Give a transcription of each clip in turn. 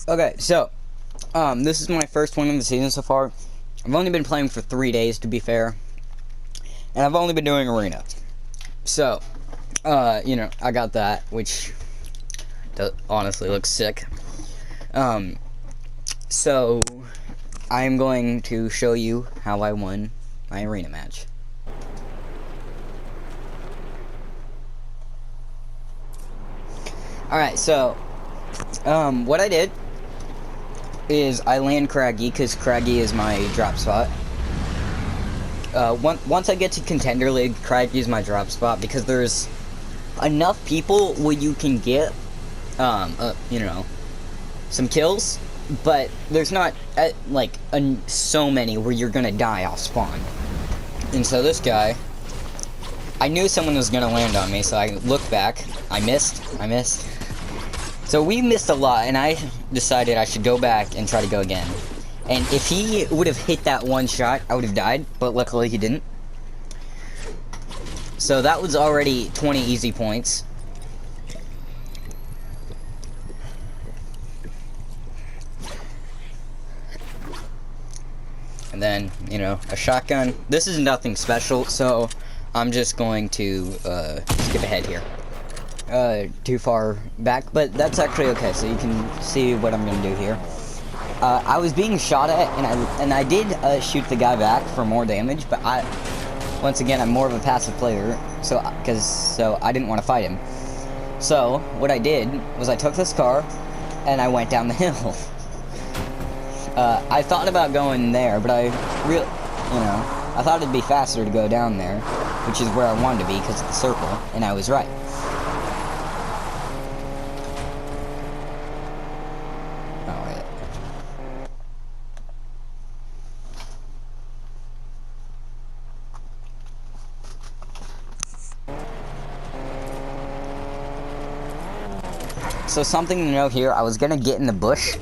Okay, so, this is my first win of the season so far. I've only been playing for 3 days, to be fair. And I've only been doing arena. So, I got that, which honestly looks sick. So, I'm going to show you how I won my arena match. Alright, so, what I did is I land Craggy, because Craggy is my drop spot. Once I get to Contender League, Craggy is my drop spot, because there's enough people where you can get, some kills, but there's not, so many where you're gonna die off spawn. And so this guy, I knew someone was gonna land on me, so I looked back. I missed. So we missed a lot, and I decided I should go back and try to go again. And if he would have hit that one shot, I would have died, but luckily he didn't. So that was already 20 easy points. And then, a shotgun. This is nothing special, so I'm just going to skip ahead here. Too far back, but that's actually okay, so you can see what I'm gonna do here. I was being shot at, and I did shoot the guy back for more damage, but once again, I'm more of a passive player, so I didn't want to fight him. So what I did was I took this car and I went down the hill. I thought about going there, but I thought it'd be faster to go down there, which is where I wanted to be because of the circle, and I was right. So something to note here, I was gonna get in the bush,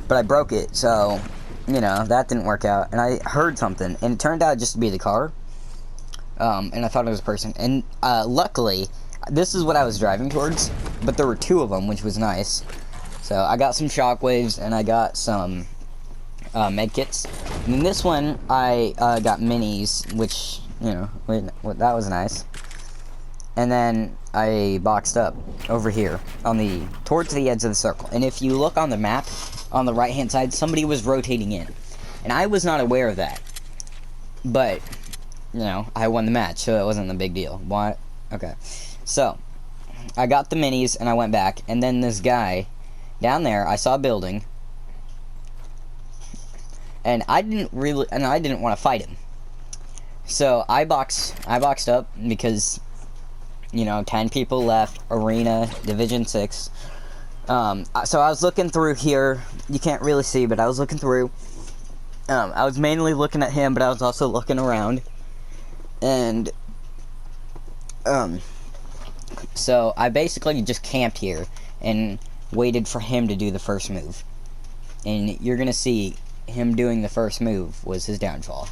but I broke it, so, that didn't work out. And I heard something, and it turned out just to be the car. And I thought it was a person. And, luckily, this is what I was driving towards, but there were two of them, which was nice. So I got some shockwaves, and I got some, medkits. And then this one, I, got minis, which, that was nice. And then I boxed up over here towards the edge of the circle. And if you look on the map, on the right hand side, somebody was rotating in. And I was not aware of that. But, I won the match, so it wasn't a big deal. What? Okay. So, I got the minis and I went back. And then this guy, down there, I saw a building. And I didn't want to fight him. So, I boxed up because 10 people left, Arena, Division 6. So I was looking through here. You can't really see, but I was looking through. I was mainly looking at him, but I was also looking around. And, so I basically just camped here and waited for him to do the first move. And you're gonna see him doing the first move was his downfall.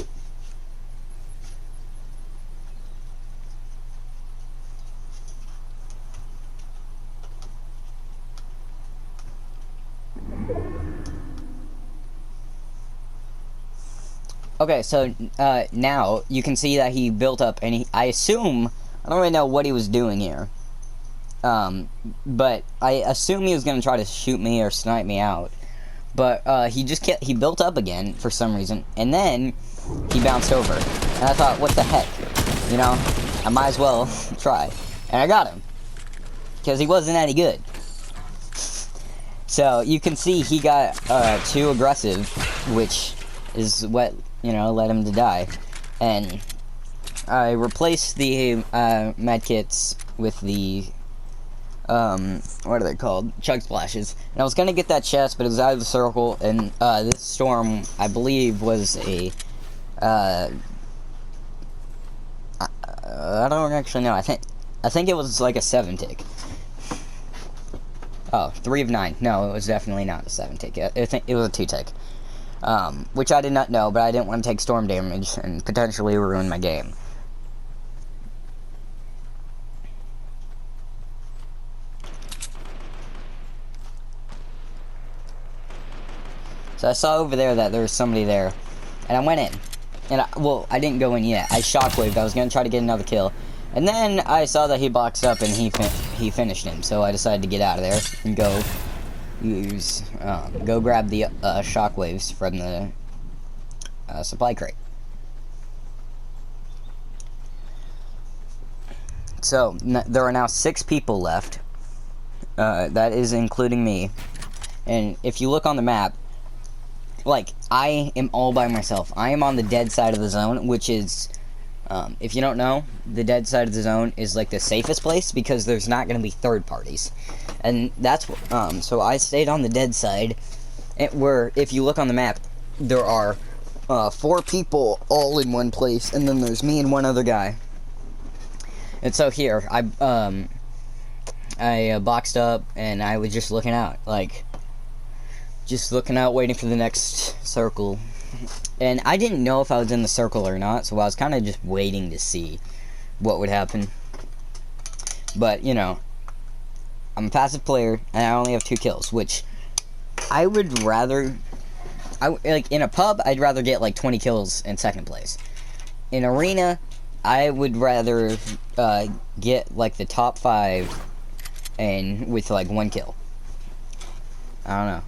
Okay, so, now, you can see that he built up, and I assume, I don't really know what he was doing here, but I assume he was gonna try to shoot me or snipe me out, but, he built up again, for some reason, and then, he bounced over, and I thought, what the heck, I might as well try, and I got him, because he wasn't any good. So, you can see he got, too aggressive, which is what led him to die. And I replaced the medkits with the what are they called? Chug splashes. And I was gonna get that chest, but it was out of the circle. And this storm, I believe, was a I don't actually know. I think it was like a 7-tick. Oh, 3 of 9. No, it was definitely not a 7-tick. I think it was a 2-tick. Which I did not know, but I didn't want to take storm damage and potentially ruin my game. So I saw over there that there was somebody there, and I went in. And I didn't go in yet. I shockwaved. I was gonna try to get another kill, and then I saw that he boxed up and he finished him. So I decided to get out of there and go grab the shockwaves from the supply crate. So there are now 6 people left. That is including me. And if you look on the map, like, I am all by myself. I am on the dead side of the zone, which is, if you don't know, the dead side of the zone is like the safest place because there's not going to be third parties. And that's, so I stayed on the dead side, where, if you look on the map, there are 4 people all in one place, and then there's me and one other guy. And so here, I boxed up, and I was just looking out, like, waiting for the next circle. And I didn't know if I was in the circle or not, so I was kind of just waiting to see what would happen. But, you know, I'm a passive player, and I only have 2 kills, which I would rather... like, in a pub, I'd rather get, like, 20 kills in second place. In arena, I would rather get, like, the top 5 and with, like, 1 kill. I don't know.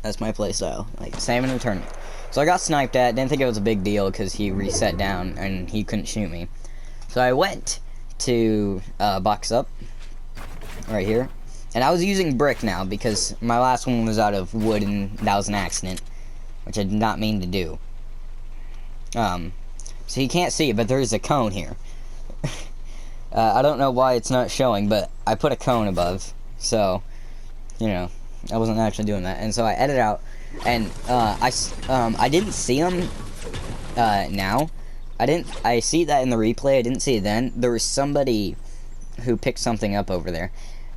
That's my playstyle. Like, same in the tournament. So I got sniped at. Didn't think it was a big deal because he reset down and he couldn't shoot me. So I went to box up right here. And I was using brick now because my last one was out of wood and that was an accident, which I did not mean to do. So you can't see it, but there's a cone here. I don't know why it's not showing, but I put a cone above. So, you know, I wasn't actually doing that. And so I edited out, and I didn't see him now. I see that in the replay. I didn't see it then. There was somebody who picked something up over there.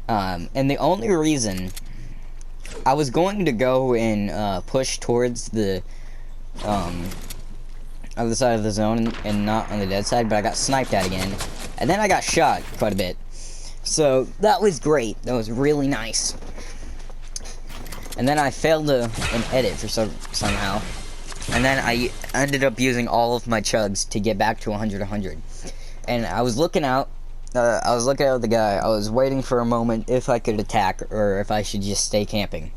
And the only reason I was going to go and push towards the other side of the zone and not on the dead side, but I got sniped at again. And then I got shot quite a bit. So that was great. That was really nice. And then I failed an edit for somehow. And then I ended up using all of my chugs to get back to 100. And I was looking out. I was looking at the guy. I was waiting for a moment if I could attack or if I should just stay camping.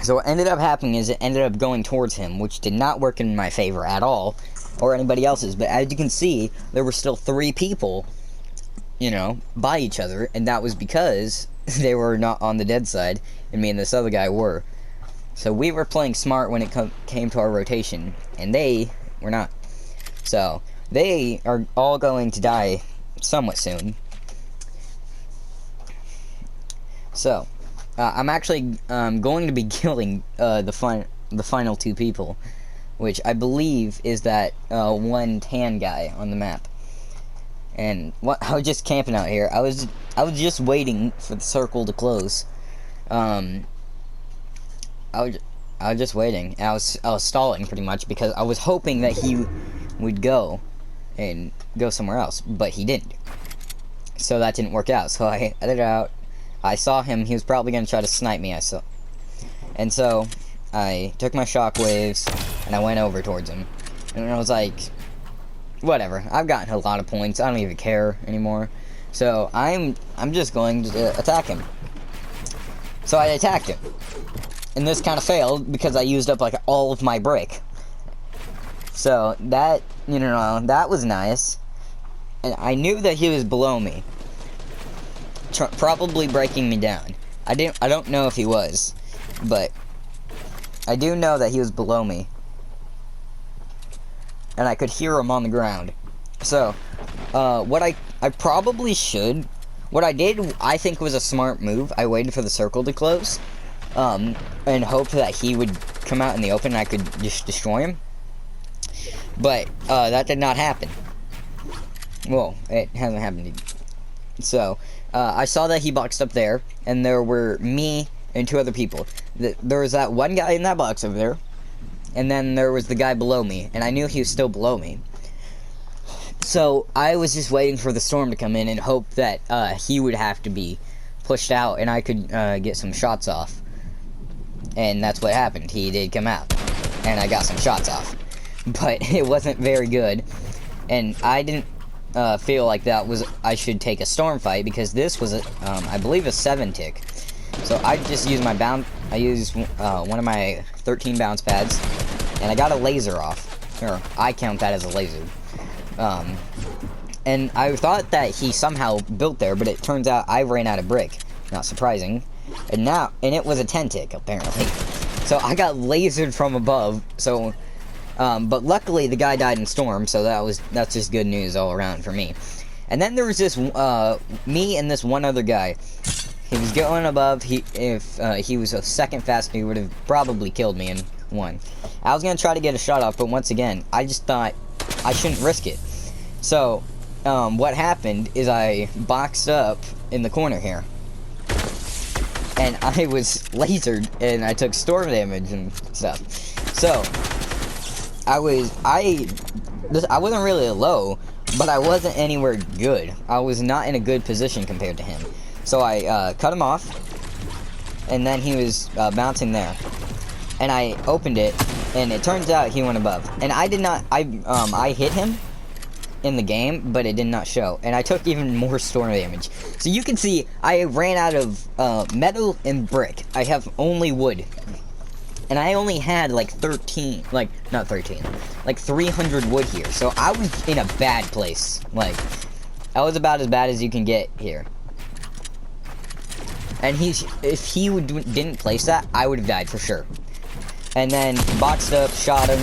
So what ended up happening is it ended up going towards him, which did not work in my favor at all, or anybody else's. But as you can see, there were still 3 people, you know, by each other, and that was because they were not on the dead side, and me and this other guy were. So we were playing smart when it came to our rotation, and they were not. So they are all going to die somewhat soon. So I'm actually going to be killing the final 2 people, which I believe is that one tan guy on the map. And I was just camping out here. I was just waiting for the circle to close. I was just waiting. And I was stalling pretty much because I was hoping that he would go and go somewhere else, but he didn't. So that didn't work out. So I edited out. I saw him. He was probably going to try to snipe me. And so I took my shockwaves and I went over towards him. And I was like, whatever. I've gotten a lot of points. I don't even care anymore. So I'm just going to attack him. So I attacked him. And this kind of failed because I used up like all of my brick. So that, you know, that was nice. And I knew that he was below me. Probably breaking me down. I don't know if he was, but I do know that he was below me. And I could hear him on the ground. So, what I probably should... What I did, I think, was a smart move. I waited for the circle to close. And hoped that he would come out in the open and I could just destroy him. But, that did not happen. Well, it hasn't happened. So, I saw that he boxed up there. And there were me and 2 other people. There was that one guy in that box over there. And then there was the guy below me. And I knew he was still below me. So, I was just waiting for the storm to come in and hope that he would have to be pushed out and I could get some shots off. And that's what happened. He did come out. And I got some shots off. But it wasn't very good. And I didn't feel like I should take a storm fight, because this was, I believe, a 7-tick. So I just used I used one of my 13 bounce pads, and I got a laser off. Or, I count that as a laser. And I thought that he somehow built there, but it turns out I ran out of brick. Not surprising. And it was a 10-tick, apparently. So I got lasered from above, so, but luckily the guy died in storm, so that's just good news all around for me. And then there was this, me and this one other guy. He was going above. If he was a second faster, he would have probably killed me and won. I was gonna try to get a shot off, but once again, I just thought I shouldn't risk it. So, what happened is I boxed up in the corner here, and I was lasered, and I took storm damage and stuff. So, I wasn't really low, but I wasn't anywhere good. I was not in a good position compared to him. So I cut him off, and then he was bouncing there, and I opened it, and it turns out he went above. And I did not. I hit him in the game, but it did not show, and I took even more storm damage. So you can see I ran out of metal and brick. I have only wood, and I only had like 300 wood here. So I was in a bad place. Like, I was about as bad as you can get here. And if he didn't place that, I would have died for sure. And then boxed up, shot him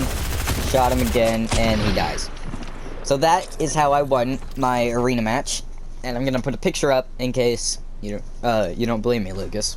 again, and he dies. So that is how I won my arena match. And I'm gonna put a picture up in case you don't believe me, Lucas.